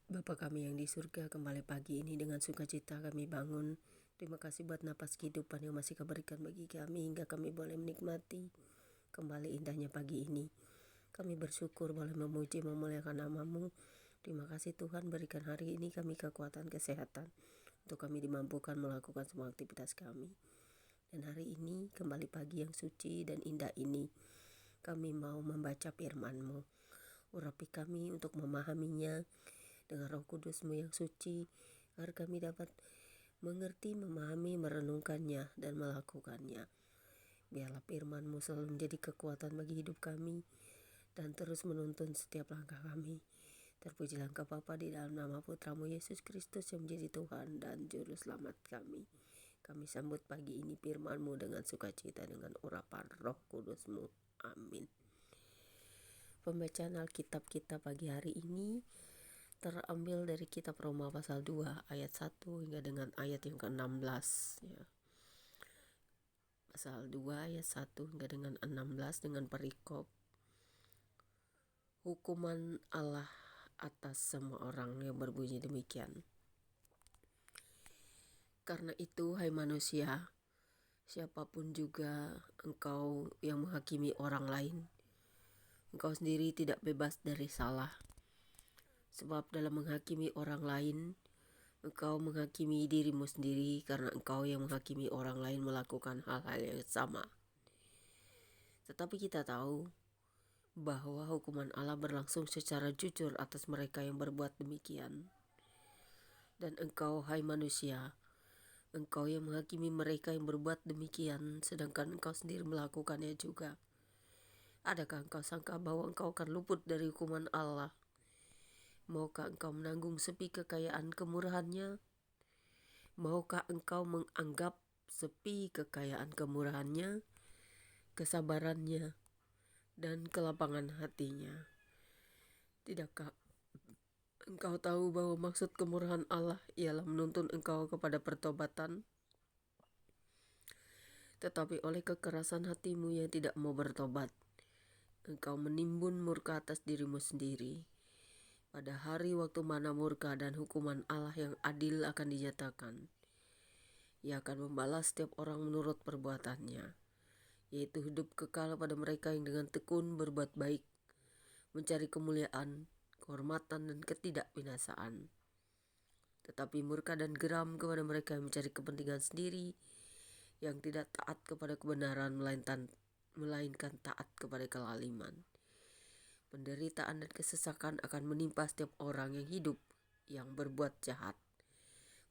Bapa kami yang di surga, kembali pagi ini dengan sukacita kami bangun. Terima kasih buat napas kehidupan yang masih Kau berikan bagi kami hingga kami boleh menikmati kembali indahnya pagi ini. Kami bersyukur boleh memuji memuliakan nama-Mu. Terima kasih Tuhan, berikan hari ini kami kekuatan kesehatan untuk kami dimampukan melakukan semua aktivitas kami. Dan hari ini kembali pagi yang suci dan indah ini, kami mau membaca firman-Mu. Urapi kami untuk memahaminya dengan Roh Kudus-Mu yang suci, agar kami dapat mengerti, memahami, merenungkannya, dan melakukannya. Biarlah firman-Mu selalu menjadi kekuatan bagi hidup kami, dan terus menuntun setiap langkah kami. Terpujilah Engkau Bapa di dalam nama Putra-Mu Yesus Kristus yang menjadi Tuhan dan Juru Selamat kami. Kami sambut pagi ini firman-Mu dengan sukacita, dengan urapan Roh Kudus-Mu. Amin. Pembacaan Alkitab kita pagi hari ini terambil dari kitab Roma pasal 2 ayat 1 hingga dengan ayat yang ke-16 ya. Pasal 2 ayat 1 hingga dengan 16 dengan perikop hukuman Allah atas semua orang yang berbunyi demikian. Karena itu hai manusia, siapapun juga engkau yang menghakimi orang lain, engkau sendiri tidak bebas dari salah. Sebab dalam menghakimi orang lain, engkau menghakimi dirimu sendiri, karena engkau yang menghakimi orang lain melakukan hal-hal yang sama. Tetapi kita tahu bahwa hukuman Allah berlangsung secara jujur atas mereka yang berbuat demikian. Dan engkau, hai manusia, engkau yang menghakimi mereka yang berbuat demikian, sedangkan engkau sendiri melakukannya juga. Adakah engkau sangka bahwa engkau akan luput dari hukuman Allah? Maukah engkau menanggung sepi kekayaan kemurahannya? Maukah engkau menganggap sepi kekayaan kemurahannya, kesabarannya, dan kelapangan hatinya? Tidakkah engkau tahu bahwa maksud kemurahan Allah ialah menuntun engkau kepada pertobatan? Tetapi oleh kekerasan hatimu yang tidak mau bertobat, engkau menimbun murka atas dirimu sendiri. Pada hari waktu mana murka dan hukuman Allah yang adil akan dinyatakan, Ia akan membalas setiap orang menurut perbuatannya, yaitu hidup kekal pada mereka yang dengan tekun berbuat baik, mencari kemuliaan, kehormatan, dan ketidakbinasaan. Tetapi murka dan geram kepada mereka yang mencari kepentingan sendiri, yang tidak taat kepada kebenaran, melainkan taat kepada kelaliman. Penderitaan dan kesesakan akan menimpa setiap orang yang hidup yang berbuat jahat,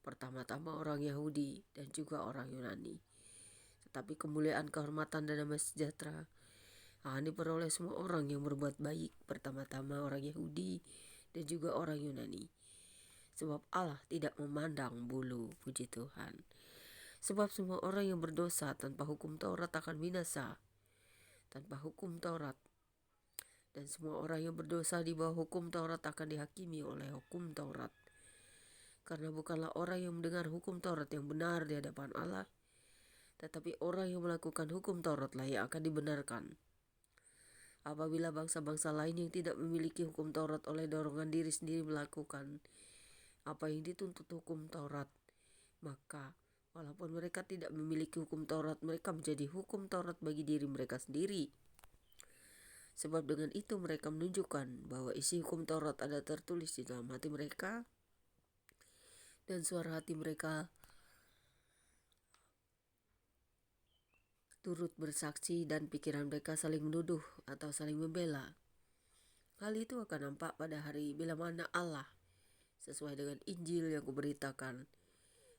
pertama-tama orang Yahudi dan juga orang Yunani. Tetapi kemuliaan, kehormatan, dan damai sejahtera akan diperoleh semua orang yang berbuat baik, pertama-tama orang Yahudi dan juga orang Yunani. Sebab Allah tidak memandang bulu, puji Tuhan. Sebab semua orang yang berdosa tanpa hukum Taurat akan binasa, tanpa hukum Taurat. Dan semua orang yang berdosa di bawah hukum Taurat akan dihakimi oleh hukum Taurat. Karena bukanlah orang yang mendengar hukum Taurat yang benar di hadapan Allah, tetapi orang yang melakukan hukum Tauratlah yang akan dibenarkan. Apabila bangsa-bangsa lain yang tidak memiliki hukum Taurat oleh dorongan diri sendiri melakukan apa yang dituntut hukum Taurat, maka walaupun mereka tidak memiliki hukum Taurat, mereka menjadi hukum Taurat bagi diri mereka sendiri. Sebab dengan itu mereka menunjukkan bahwa isi hukum Taurat ada tertulis di dalam hati mereka, dan suara hati mereka turut bersaksi, dan pikiran mereka saling menuduh atau saling membela. Hal itu akan nampak pada hari bila mana Allah, sesuai dengan Injil yang kuberitakan,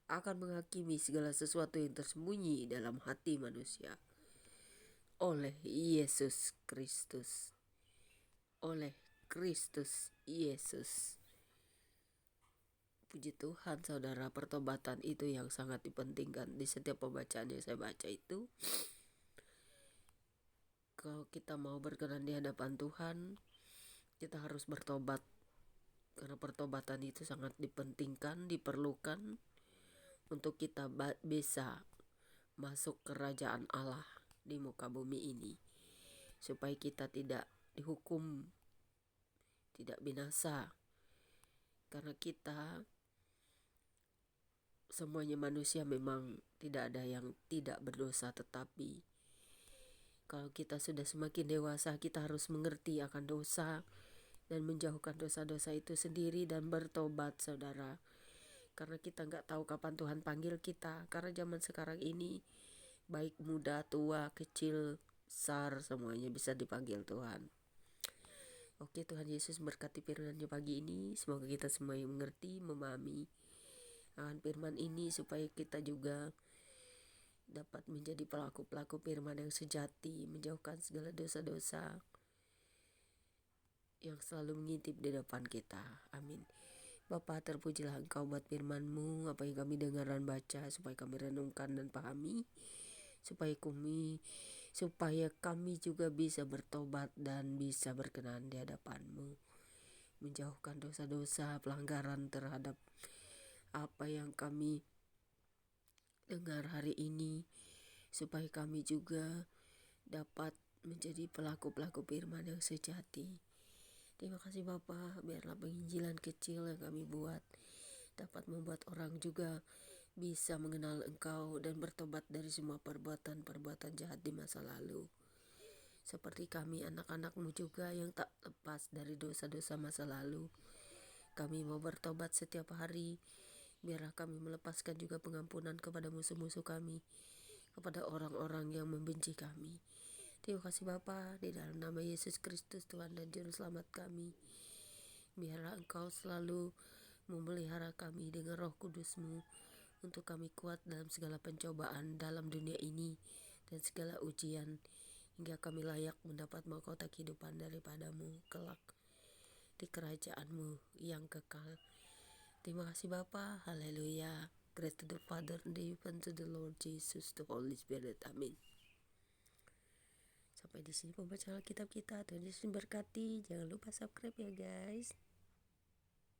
akan menghakimi segala sesuatu yang tersembunyi dalam hati manusia oleh Yesus Kristus. Oleh Kristus Yesus. Puji Tuhan saudara, pertobatan itu yang sangat dipentingkan. Di setiap pembacaan yang saya baca itu, kalau kita mau berkenan di hadapan Tuhan, kita harus bertobat. Karena pertobatan itu sangat dipentingkan, diperlukan untuk kita bisa masuk kerajaan Allah di muka bumi ini, supaya kita tidak dihukum, tidak binasa, Karena kita semuanya manusia, memang tidak ada yang tidak berdosa, tetapi kalau kita sudah semakin dewasa, kita harus mengerti akan dosa dan menjauhkan dosa-dosa itu sendiri dan bertobat, saudara. Karena kita nggak tahu kapan Tuhan panggil kita. Karena zaman sekarang ini baik muda, tua, kecil, besar, semuanya bisa dipanggil Tuhan. Oke, Tuhan Yesus berkati firman-Nya pagi ini. Semoga kita semua yang mengerti, memahami akan firman ini, supaya kita juga dapat menjadi pelaku-pelaku firman yang sejati, menjauhkan segala dosa-dosa yang selalu mengintip di depan kita. Amin. Bapa, terpujilah Engkau buat firman-Mu, apa yang kami dengar dan baca, supaya kami renungkan dan pahami, supaya kami juga bisa bertobat dan bisa berkenan di hadapan-Mu, menjauhkan dosa-dosa, pelanggaran terhadap apa yang kami dengar hari ini, supaya kami juga dapat menjadi pelaku-pelaku firman yang sejati. Terima kasih Bapa, biarlah penginjilan kecil yang kami buat dapat membuat orang juga bisa mengenal Engkau dan bertobat dari semua perbuatan-perbuatan jahat di masa lalu. Seperti kami anak-anak-Mu juga yang tak lepas dari dosa-dosa masa lalu. Kami mau bertobat setiap hari. Biarlah kami melepaskan juga pengampunan kepada musuh-musuh kami, kepada orang-orang yang membenci kami. Terima kasih Bapa, di dalam nama Yesus Kristus Tuhan dan Juru Selamat kami. Biarlah Engkau selalu memelihara kami dengan Roh Kudus-Mu, untuk kami kuat dalam segala pencobaan dalam dunia ini dan segala ujian, hingga kami layak mendapat mahkota kehidupan daripada-Mu kelak di kerajaan-Mu yang kekal. Terima kasih Bapa. Haleluya. Grace to the Father, and the Son, to the Lord Jesus, the Holy Spirit. Amin. Sampai di sini pembacaan Alkitab kita. Tuhan Yesus berkati. Jangan lupa subscribe ya guys.